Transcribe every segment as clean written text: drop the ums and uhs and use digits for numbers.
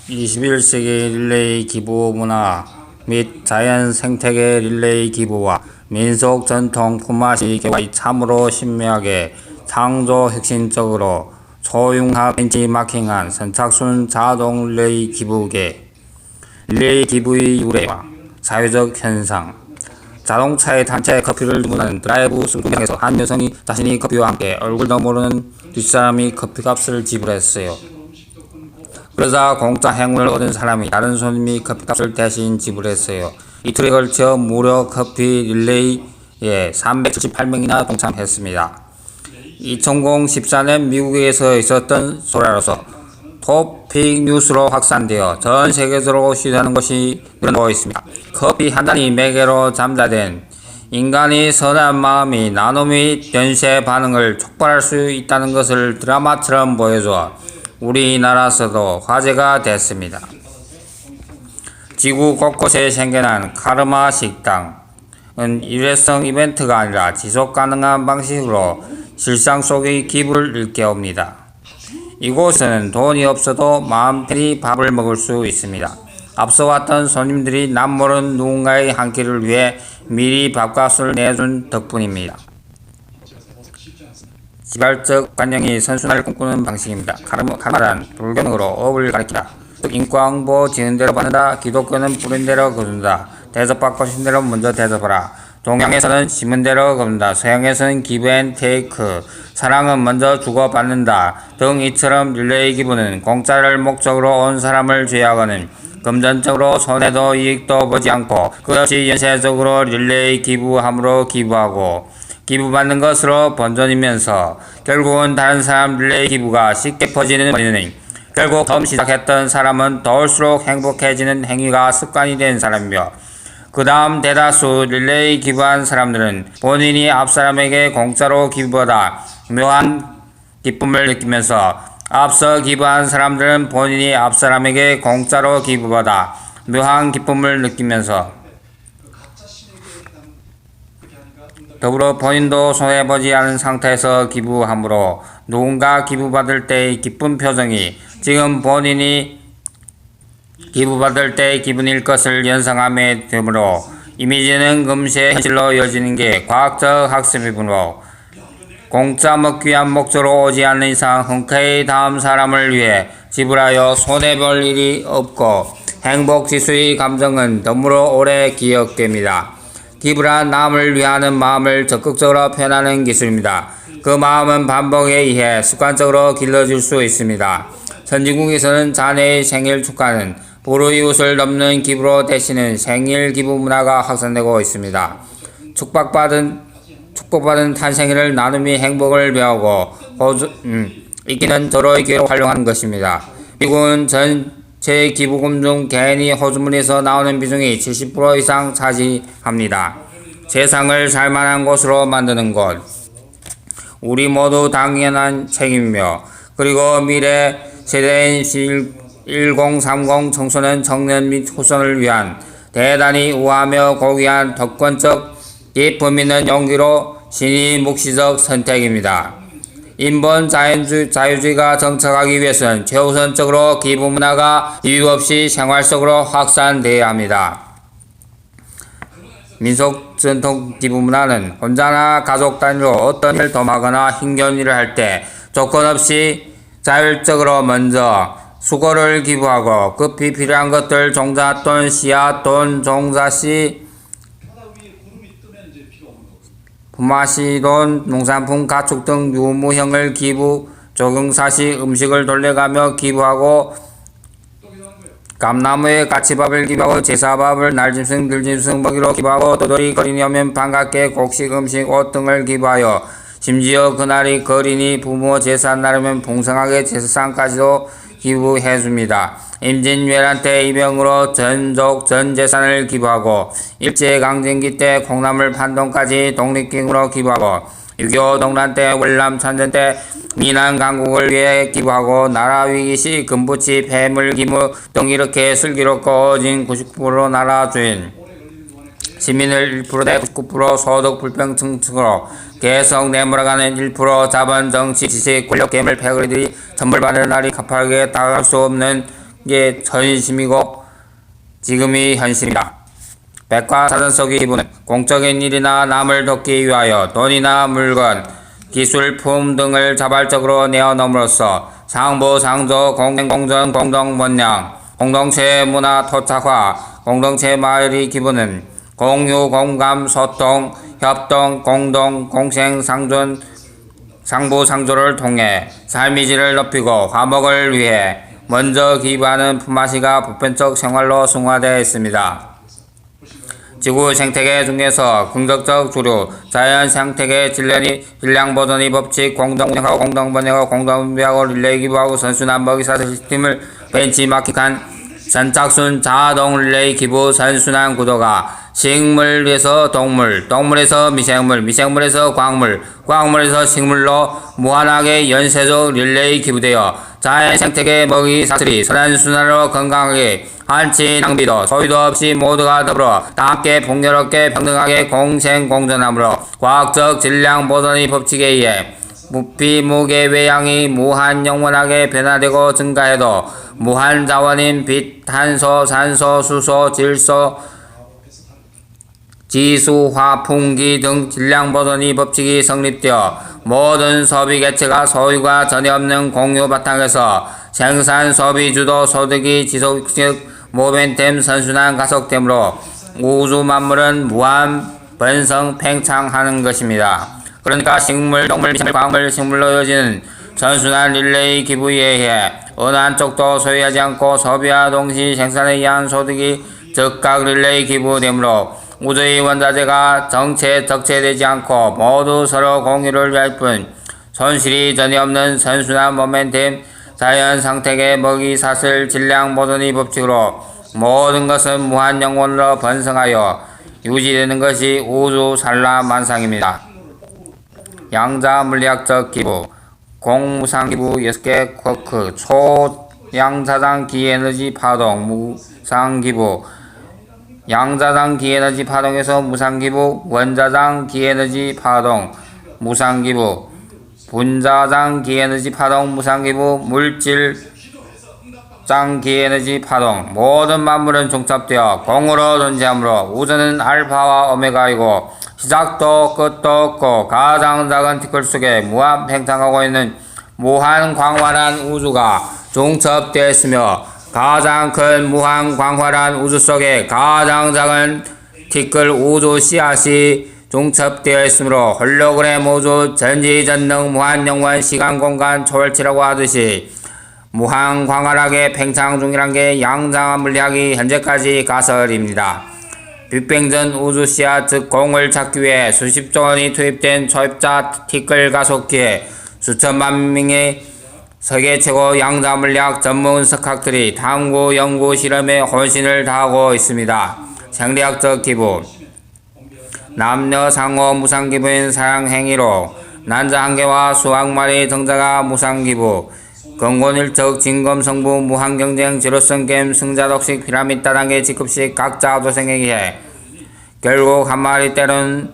21세기 릴레이 기부 문화 및 자연 생태계 릴레이 기부와 민속 전통 품앗이 교육이 참으로 신묘하게 창조 혁신적으로 소융합 벤치마킹한 선착순 자동 릴레이 기부계 릴레이 기부의 유래와 사회적 현상. 자동차에 단체 커피를 주문하는 드라이브 스루 공장에서 한 여성이 자신이 커피와 함께 얼굴도 모르는 뒷사람이 커피값을 지불했어요. 그러자 공짜 행운을 얻은 사람이 다른 손님이 커피값을 대신 지불했어요. 이틀에 걸쳐 무료 커피 릴레이에 378명이나 동참했습니다. 2014년 미국에서 있었던 소라로서 토픽 뉴스로 확산되어 전 세계적으로 시도하는 것이 늘어나고 있습니다. 커피 한 잔이 매개로 잠자된 인간이 선한 마음이 나눔의 변세 반응을 촉발할 수 있다는 것을 드라마처럼 보여줘 우리나라에서도 화제가 됐습니다. 지구 곳곳에 생겨난 카르마 식당은 일회성 이벤트가 아니라 지속 가능한 방식으로 실상 속의 기부를 일깨웁니다. 이곳은 돈이 없어도 마음 편히 밥을 먹을 수 있습니다. 앞서 왔던 손님들이 남모르는 누군가의 한 끼를 위해 미리 밥값을 내준 덕분입니다. 지발적 관념이 선순환을 꿈꾸는 방식입니다. 카르마란 불교적으로 업을 가리키다. 즉 인과응보 지은 대로 받는다. 기독교는 뿌린 대로 거둔다. 대접받고 싶은 대로 먼저 대접하라. 동양에서는 심은 대로 거둔다. 서양에서는 give and take, 사랑은 먼저 주고받는다 등 이처럼 릴레이 기부는 공짜를 목적으로 온 사람을 제어하고는 금전적으로 손해도 이익도 보지 않고 끝없이 연쇄적으로 릴레이 기부함으로 기부하고 기부받는 것으로 본전이면서 결국은 다른 사람 릴레이 기부가 쉽게 퍼지는 원인은 결국 처음 시작했던 사람은 더울수록 행복해지는 행위가 습관이 된 사람이며 그 다음 대다수 릴레이 기부한 사람들은 본인이 앞사람에게 공짜로 기부하다 묘한 기쁨을 느끼면서 앞서 기부한 사람들은 본인이 앞사람에게 공짜로 기부받아 묘한 기쁨을 느끼면서 더불어 본인도 손해보지 않은 상태에서 기부하므로 누군가 기부받을 때의 기쁜 표정이 지금 본인이 기부받을 때의 기분일 것을 연상하게 되므로 이미지는 금세 현실로 이어지는 게 과학적 학습이므로 공짜 먹기 위한 목적으로 오지 않는 이상 흔쾌히 다음 사람을 위해 지불하여 손해볼 일이 없고 행복지수의 감정은 너무로 오래 기억됩니다. 기부란 남을 위하는 마음을 적극적으로 표현하는 기술입니다. 그 마음은 반복에 의해 습관적으로 길러질 수 있습니다. 선진국에서는 자녀의 생일 축하는 불우이웃을 돕는 기부로 대신은 생일 기부 문화가 확산되고 있습니다. 축복받은 탄생일을 나눔이 행복을 배우고 이기는 도로의 기회로 활용하는 것입니다. 미국은 전체 기부금 중 개인이 호주머니에서 나오는 비중이 70% 이상 차지합니다. 세상을 살만한 곳으로 만드는 것, 우리 모두 당연한 책임이며 그리고 미래 세대인 1030 청소년 청년 및 후손을 위한 대단히 우아하며 고귀한特권적 기품 있는 용기로 신의 묵시적 선택입니다. 인본 자유주의가 정착하기 위해서는 최우선적으로 기부 문화가 이유 없이 생활 속으로 확산되어야 합니다. 민속 전통 기부 문화는 혼자나 가족 단위로 어떤 일을 도모하거나 힘겨운 일을 할 때 조건 없이 자율적으로 먼저 수고를 기부하고 급히 필요한 것들 종자 또는 씨앗 또는 종자씨 품앗이 돈 농산품 가축 등 유무형을 기부 조경사시 음식을 돌려가며 기부하고 감나무에 까치밥을 기부하고 제사밥을 날짐승 들짐승 먹이로 기부하고 도돌이 거린이 오면 반갑게 곡식 음식 옷 등을 기부하여 심지어 그날이 거린이 부모 제사 날이면 풍성하게 제사상까지도 기부해줍니다. 임진왜란 때 이병으로 전족 전재산을 기부하고 일제강점기 때 콩나물 판돈까지 독립기금으로 기부하고 6.25 동란 때 월남 참전 때 미남 강국을 위해 기부하고 나라 위기 시 금부치 폐물 기부 등 이렇게 슬기롭고 어진 99% 나라 주인 시민을 1% 대 99% 소득 불평등층으로 계속 내몰아가는 1% 자본 정치 지식 권력 괴물 패거리들이 천벌받을 날이 가파르게 다가갈 수 없는 게 전심이고 지금이 현실입니다. 백과사전 속의 기부는 공적인 일이나 남을 돕기 위하여 돈이나 물건, 기술품 등을 자발적으로 내어놓음으로써 상부, 상조, 공전, 공동번영, 공동체 문화 토착화, 공동체 마을의 기부는 공유, 공감, 소통, 협동, 공동, 공생, 상존, 상부, 상조를 통해 삶의 질을 높이고 화목을 위해 먼저 기부하는 품앗이가 보편적 생활로 승화되어 있습니다. 지구 생태계 중에서 긍정적 주류, 자연 생태계 질량 보존의 법칙, 공동운영하고 공동번영하고 공동분배하고 릴레이 기부하고 선순환 먹이사슬 시스템을 벤치마킹한 선착순 자동 릴레이 기부 선순환 구도가 식물에서 동물, 동물에서 미생물, 미생물에서 광물, 광물에서 식물로 무한하게 연쇄적 릴레이 기부되어 자연 생태계 먹이 사슬이 선순환으로 건강하게 한치 낭비도 소유도 없이 모두가 더불어 함께 풍요롭게 평등하게 공생 공존함으로 과학적 질량 보존의 법칙에 의해 부피 무게 외양이 무한 영원하게 변화되고 증가해도 무한 자원인 빛, 탄소, 산소, 수소, 질소, 지수, 화, 풍기 등 질량 보존의 법칙이 성립되어 모든 소비 개체가 소유가 전혀 없는 공유 바탕에서 생산 소비 주도 소득이 지속적 모멘텀 선순환 가속됨으로 우주 만물은 무한 번성 팽창하는 것입니다. 그러니까 식물, 동물, 미생물, 광물, 식물로 이어지는 선순환 릴레이 기부에 의해 어느 한쪽도 소유하지 않고 소비와 동시 생산에 의한 소득이 즉각 릴레이 기부되므로 우주의 원자재가 적체되지 않고 모두 서로 공유를 위할 뿐 손실이 전혀 없는 선순환 모멘텀 자연 상태계 먹이 사슬 질량 보존의 법칙으로 모든 것은 무한 영원으로 번성하여 유지되는 것이 우주 산란만상입니다. 양자 물리학적 기부 공무상 기부 6개 쿼크 초양자장 기에너지 파동 무상 기부 양자장 기에너지 파동에서 무상 기부 원자장 기에너지 파동 무상 기부 분자장 기에너지 파동 무상 기부 물질 장 기에너지 파동 모든 만물은 종합되어 공으로 존재하므로 우주는 알파와 오메가이고 시작도 끝도 없고 가장 작은 티끌 속에 무한 팽창하고 있는 무한 광활한 우주가 종첩되어 있으며 가장 큰 무한 광활한 우주 속에 가장 작은 티끌 우주 씨앗이 종첩되어 있으므로 홀로그램 우주 전지전능 무한영원 시간공간 초월치라고 하듯이 무한 광활하게 팽창 중이란 게 양자 물리학이 현재까지 가설입니다. 빅뱅 전 우주 씨앗 즉 공을 찾기 위해 수십조 원이 투입된 초입자 티끌 가속기에 수천만 명의 세계 최고 양자 물리학 전문 석학들이 탐구 연구 실험에 혼신을 다하고 있습니다. 생리학적 기부 남녀 상호 무상 기부인 사양 행위로 난자 한 개와 수학 마리 등자가 무상 기부 근곤일적 진검성부 무한경쟁 제로성 게임 승자독식 피라미드 다단계 직급식 각자 도생에 의해 결국 한 마리 때는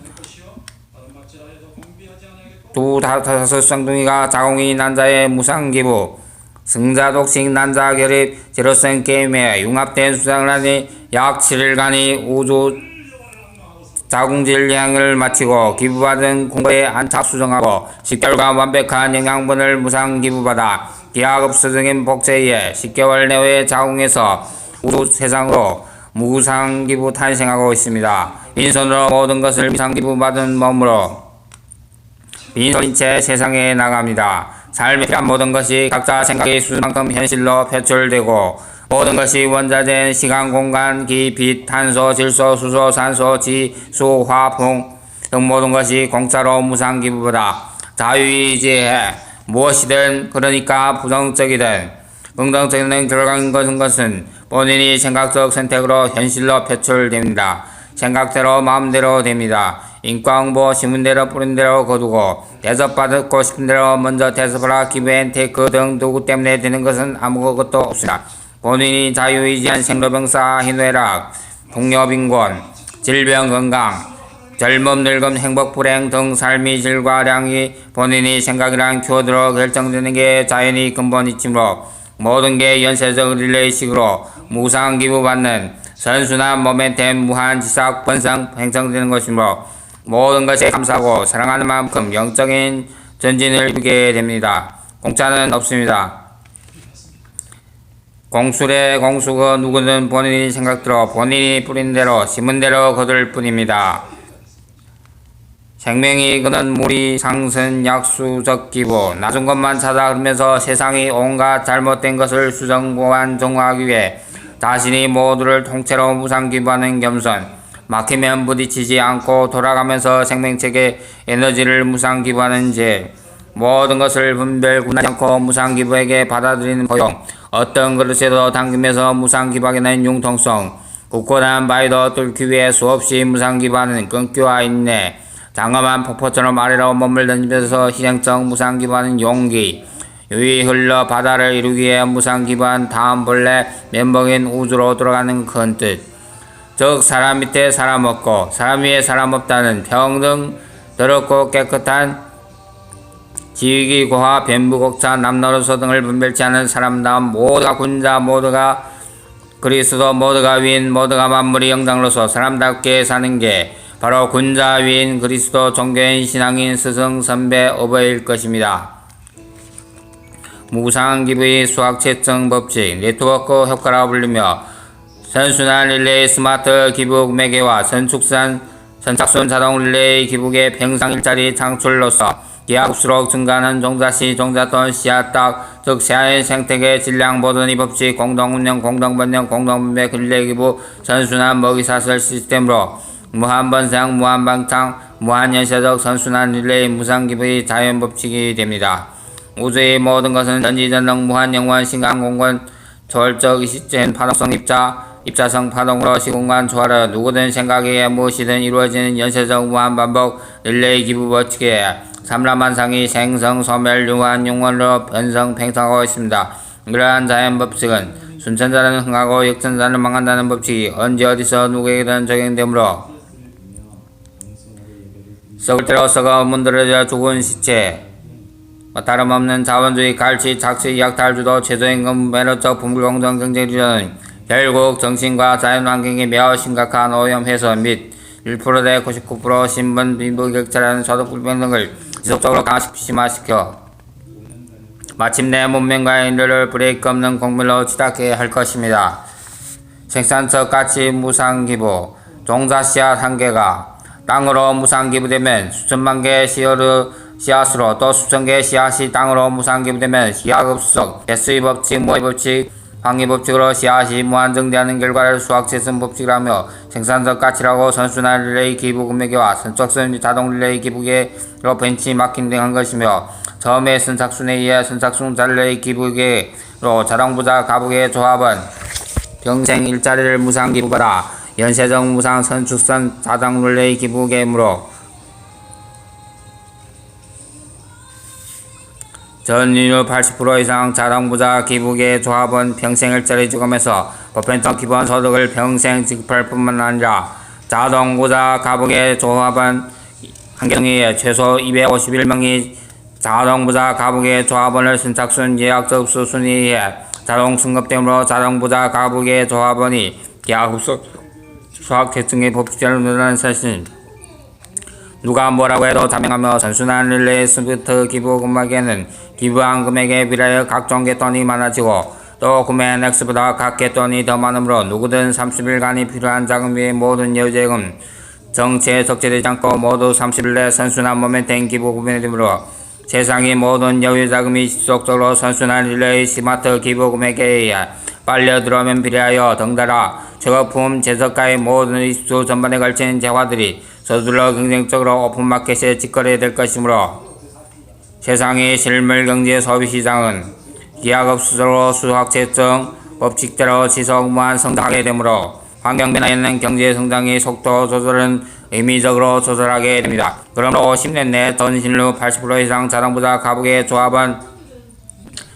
다섯 쌍둥이가 자궁이 난자의 무상 기부 승자독식 난자 결입 제로성 게임에 융합된 수상을 하니 약 7일간의 우주 자궁질 여행을 마치고 기부받은 공고에 안착 수정하고 10개월간 완벽한 영양분을 무상 기부받아 기하급수적인 복제에 의해 10개월 내외의 자궁에서 우주 세상으로 무상 기부 탄생하고 있습니다. 빈손으로 모든 것을 무상 기부받은 몸으로 빈손인 채 세상에 나갑니다. 삶에 필요한 모든 것이 각자 생각의 수준만큼 현실로 표출되고 모든 것이 원자재인 시간, 공간, 기, 빛, 탄소, 질소, 수소, 산소, 지, 수, 화, 풍 등 모든 것이 공짜로 무상 기부보다 자유의지에 무엇이든 그러니까 부정적이든 긍정적인 결과인 것은 본인이 생각적 선택으로 현실로 표출됩니다. 생각대로 마음대로 됩니다. 인과응보 신문대로 뿌린대로 거두고 대접받고 싶은대로 먼저 대접하라 기부앤 테이크 등 누구 때문에 되는 것은 아무것도 없습니다. 본인이 자유의지한 생로병사 희노애락 풍요빈곤 질병 건강 젊음 늙음 행복 불행 등 삶의 질과 량이 본인이 생각이란 키워드로 결정되는 게 자연의 근본이므로 모든 게 연쇄적 릴레이식으로 무상기부받는 선순환 모멘텀 무한지삭 번성 팽성되는 것이므로 모든 것에 감사하고 사랑하는 만큼 영적인 전진을 이루게 됩니다. 공짜는 없습니다. 공술의 공수가 누구든 본인이 생각대로 본인이 뿌린 대로 심은 대로 거둘 뿐입니다. 생명이 그는 무리 상선 약수적 기부 낮은 것만 찾아 흐르면서 세상이 온갖 잘못된 것을 수정보완 정화하기 위해 자신이 모두를 통째로 무상기부하는 겸손 막히면 부딪히지 않고 돌아가면서 생명체계 에너지를 무상기부하는 제 모든 것을 분별 구분하지 않고 무상기부에게 받아들이는 포용 어떤 그릇에도 담기면서 무상기부하게는 융통성 굳건한 바위도 뚫기 위해 수없이 무상기부하는 끈기와 인내 장엄한 폭포처럼 아래로 몸을 던지면서 희생적 무상기부하는 용기 유이 흘러 바다를 이루기 위해 무상기부한 다음 본래 면목인 우주로 돌아가는 큰 뜻. 즉 사람 밑에 사람 없고 사람 위에 사람 없다는 평등 더럽고 깨끗한 지위기 고하 변부곡자 남노릇소 등을 분별치 않은 사람다운 모두가 군자 모두가 그리스도 모두가 위인 모두가 만물이 영장로서 사람답게 사는 게 바로 군자 위인 그리스도 종교인 신앙인 스승 선배 어버일 것입니다. 무상기부의 수학체증 법칙 네트워크 효과라 불리며 선순환 릴레이 스마트 기부 매개와 선착순 자동 릴레이 기부의 평상 일자리 창출로서 기하급수록 증가하는 종자시 종자돈 씨앗딱 즉 새하얀 생태계 질량 보존 이 법칙 공동운영 공동번영 공동분배 릴레이 기부 선순환 먹이사슬 시스템으로 무한번성 무한방창 무한연쇄적 선순환 릴레이 무상기부의 자연법칙이 됩니다. 우주의 모든 것은 전지전능 무한 영원 신강 공권 초월적 시스템 파동성 입자성 파동으로 시공간 초월하 누구든 생각에 의해 무엇이든 이루어지는 연쇄적 무한 반복 릴레이 기부 법칙에 삼라만상이 생성 소멸 유한 영원으로 변성 팽성하고 있습니다. 이러한 자연 법칙은 순천자는 흥하고 역천자는 망한다는 법칙이 언제 어디서 누구에게든 적용되므로 썩을 대로 썩어 문드러져 죽은 시체 다름없는 자본주의 갈치 착취 약탈주도 최저임금 매너적 불공정 경쟁주는 결국 정신과 자연환경이 매우 심각한 오염 훼손 및 1%대 99% 신분 빈부격차라는 소득 불평등을 지속적으로 심화시켜 마침내 문명과 인류를 브레이크 없는 공멸로 치닫게 할 것입니다. 생산적 가치 무상기부 종자 씨앗 한 개가 땅으로 무상기부되면 수천만 개의 씨앗으로 또 수천 개의 씨앗이 땅으로 무상기부되면 씨앗급수적 개수의 법칙, 모의 법칙, 황의 법칙으로 씨앗이 무한정대하는 결과를 수학체증 법칙이라며 생산적 가치라고 선순환 릴레이 기부 금액과 선착순 자동 릴레이 기부계로 벤치마킹 등 한 것이며 처음에 선착순에 의해 선착순 릴레이 기부계로 자동부자 가부계 조합은 평생 일자리를 무상기부받아 연쇄적 무상 선축선 자동 릴레이 기부계이므로 전 인류 80% 이상 자동부자 기부계 조합은 평생 일자리 지급하면서 보편적 기본소득을 평생 지급할 뿐만 아니라 자동부자 가부계 조합은 한경에 최소 251명이 자동부자 가부계 조합원을 선착순 예약접수 순위에 의해 자동 승급됨으로 자동부자 가부계 조합원이 계약급수 수학계층의 법칙대로 늘어나는 사실 누가 뭐라고 해도 자명하며 선순환 릴레이 스부트 기부 금액에는 기부한 금액에 비례하여 각종 갯돈이 많아지고 또 구매 액수보다 각 갯돈이 더 많으므로 누구든 30일간이 필요한 자금의 모든 여재금 정체에 적재되지 않고 모두 30일 내 선순환 모멘텀 기부 구매되므로 세상의 모든 여유자금이 지속적으로 선순환 릴레이 스마트 기부 금액에 의해 빨려 들어오면 비례하여 덩달아 최고품 제저가의 모든 이슈 전반에 걸친 재화들이 서둘러 경쟁적으로 오픈마켓에 직거래될 것이므로 세상의 실물경제 소비시장은 기하급수로 수학체증 법칙대로 지속 무한 성장하게 되므로 환경변화에는 경제성장의 속도 조절은 의미적으로 조절하게 됩니다. 그러므로 10년 내 전 인류 80% 이상 자동부자 가부계 조합은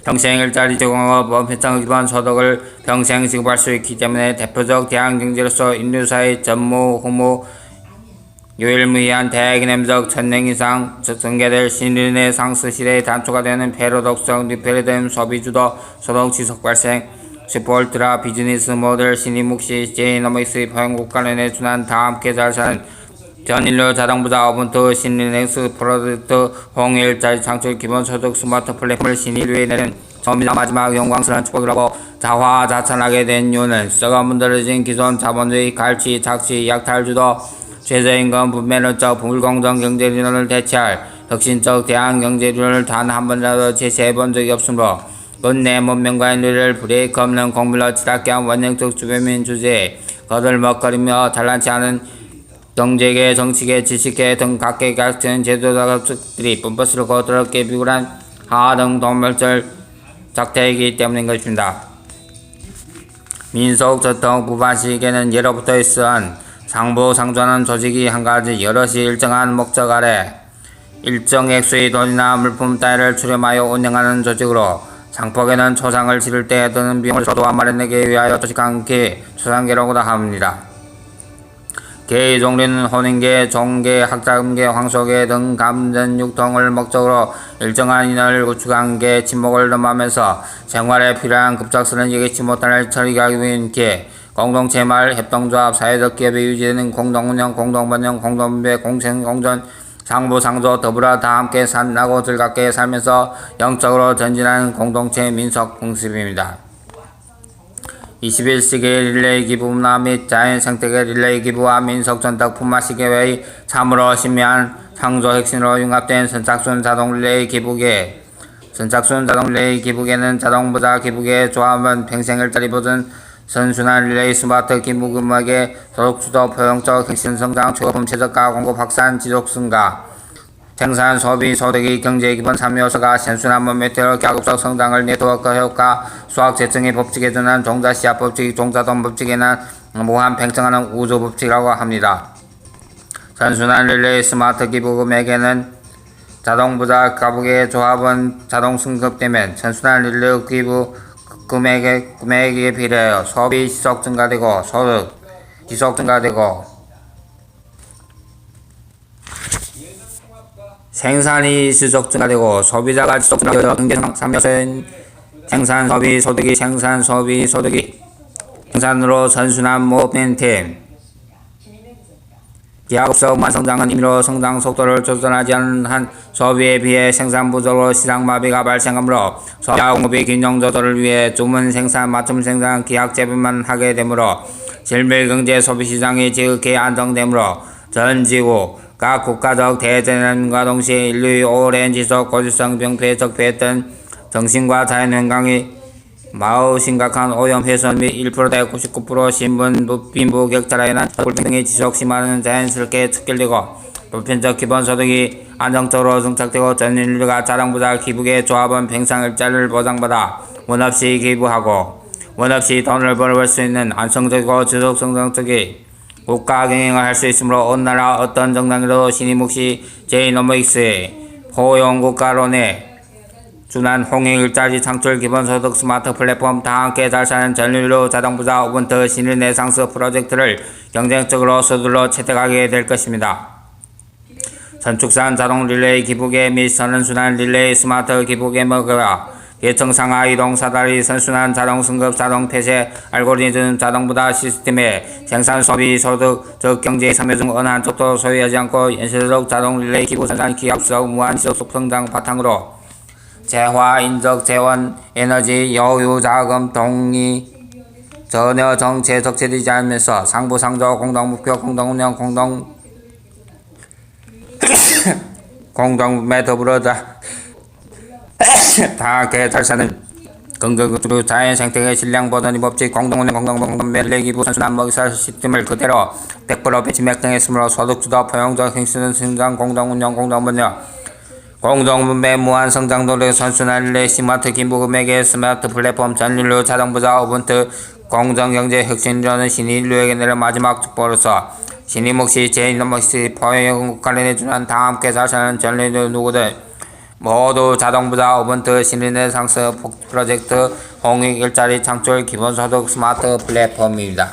평생 일자리 제공하고 보편적 기본 소득을 평생 지급할 수 있기 때문에 대표적 대한경제로서 인류사의 전무, 후무, 유일무이한 대기념적 1000년 이상 전개될 신르네상스 시대의 단초가 되는 패러독성 리페르뎀 소비주도 소득 지속 발생 스폴트라 비즈니스 모델 신입묵시 제이노믹스 포용국가론에 준한 다 함께 잘 사는 전인류 자동부자 오븐트 신리넥스 프로젝트 홍일자리 창출 기본소득 스마트 플랫폼을 신인류에 내는 처음이자 마지막 영광스러운 축복이라고 자화자찬하게 된 이유는 썩어 문드러진 기존 자본주의 갈취 착취 약탈주도 최저임금 불매론적 불공정 경제리론을 대체할 혁신적 대항 경제리론을 단 한 번이라도 제시해본 적이 없으므로 근내 문명과 인류를 브레이크 없는 공밀로 치닫게한 원형적 주변민 주제에 거들먹거리며 잘난치 않은 경제계, 정치계, 지식계 등 각계 같은 제도자들이 뻔뻔스럽고 더럽게 비굴한 하하 등 동물절 작태이기 때문인 것입니다. 민속 전통 부반시계는 예로부터 있어한 상부상조하는 조직이 한 가지 여럿이 일정한 목적 아래 일정 액수의 돈이나 물품 따위를 출연하여 운영하는 조직으로 상폭에는 초상을 지를 때 드는 비용을 소도와 마련하기 위하여 조직한 게 초상계라고도 합니다. 계의 종류는 혼인계, 종계, 학자금계, 황소계 등 감전육통을 목적으로 일정한 인원을 구축한 계, 친목을 넘하면서 생활에 필요한 급작스런 예기치 못할 처리하기 위한 계, 공동체 말, 협동조합, 사회적 기업이 유지되는 공동운영, 공동번영, 공동분배, 공생공존, 상부상조 더불어 다 함께 산나고 즐겁게 살면서 영적으로 전진하는 공동체 민속 풍습입니다. 21세기 릴레이 기부 문화 및 자연 생태계 릴레이 기부와 민속 전통 품앗시계의 참으로 신미한 창조 핵심으로 융합된 선착순 자동 릴레이 기부계. 선착순 자동 릴레이 기부계는 자동부자 기부계 조합은 평생일자리 보전 선순환 릴레이 스마트 기부금액의 소득주도 포용적 핵심 성장 주거품 최저가 공급 확산 지속 증가 생산 소비 소득이 경제의 기본 3요소가 선순환 모멘트로 가급적 성장을 네트워크 효과 수학 재정의 법칙에 준한 종자시합 법칙 종자돈 법칙에 난 무한 팽창하는 우주 법칙이라고 합니다. 선순환 릴레이 스마트 기부금액에는 자동부자 가부계 조합은 자동 승급되면 선순환 릴레이 기부 금액에 비례하여 소비 지속 증가되고 소득 지속 증가되고 생산이 지속 증가되고 소비자가 지속 증가되어 경제 3요소인 생산 소비 소득이 생산 소비 소득이 생산으로 선순환 모멘텀 기하급속 만성장은 임의로 성장 속도를 조절하지 않은 한 소비에 비해 생산 부족으로 시장 마비가 발생하므로 소비와 공급의 균형 조절을 위해 주문 생산, 맞춤 생산, 기약 재배만 하게 되므로 실밀경제 소비시장이 지극히 안정되므로 전 지구 각 국가적 대재난과 동시에 인류의 오랜 지속 고질성 병폐 적폐했던 정신과 자연환경이 마우 심각한 오염 훼손 및 1%대 99% 신분 빈부 격차로 인한 불평등이 지속 심화는 자연스럽게 척결되고 보편적 기본소득이 안정적으로 정착되고 전 인류가 자동부자 기부계 조합은 평생일자리를 보장받아 원 없이 기부하고 원 없이 돈을 벌 수 있는 안정적이고 지속성장적인 국가 경영을 할 수 있으므로 어느 나라 어떤 정당이라도 신입묵시 제이노믹스의 포용국가론에 준한 홍익일자리 창출 기본소득 스마트 플랫폼 다 함께 잘 사는 전인류 자동부자 오븐트 신르네상스 프로젝트를 경쟁적으로 서둘러 채택하게 될 것입니다. 선축산 자동 릴레이 기부계 및 선순환 릴레이 스마트 기부계 먹으라 계층 상하 이동 사다리 선순환 자동 승급 자동 폐쇄 알고리즘 자동부자 시스템의 생산 소비 소득 즉 경제의 3요 중 어느 한쪽도 소유하지 않고 현실적 자동 릴레이 기부 생산 기업적 무한 지속 성장 바탕으로 재화, 인적, 재원, 에너지, 여유, 자금, 동의 전혀 정체 적체되지 않으면서 상부상조, 공동목표, 공동운영, 공동분배 더불어 다 함께 잘 사는 긍정적으로 자연 생태계 실량 보존의 법칙, 공동운영, 공동분배, 릴레이기부, 선순환 먹이살 시스템을 그대로 100% 배치맥등했으므로 소득주도 포용적 행실은 성장, 공동운영, 공동번영 공동분배 무한 성장 노력 선순환 릴레이 스마트 기부금액의 스마트 플랫폼 전인류 자동부자 오븐트 공정경제 혁신이라는 신인류에게 내릴 마지막 축복으로서 신입묵시 제이노믹스 포용국가론에 준한 다 함께 잘 사는 전인류 누구든 모두 자동부자 오븐트 신르네상스 프로젝트 홍익일자리 창출 기본소득 스마트 플랫폼입니다.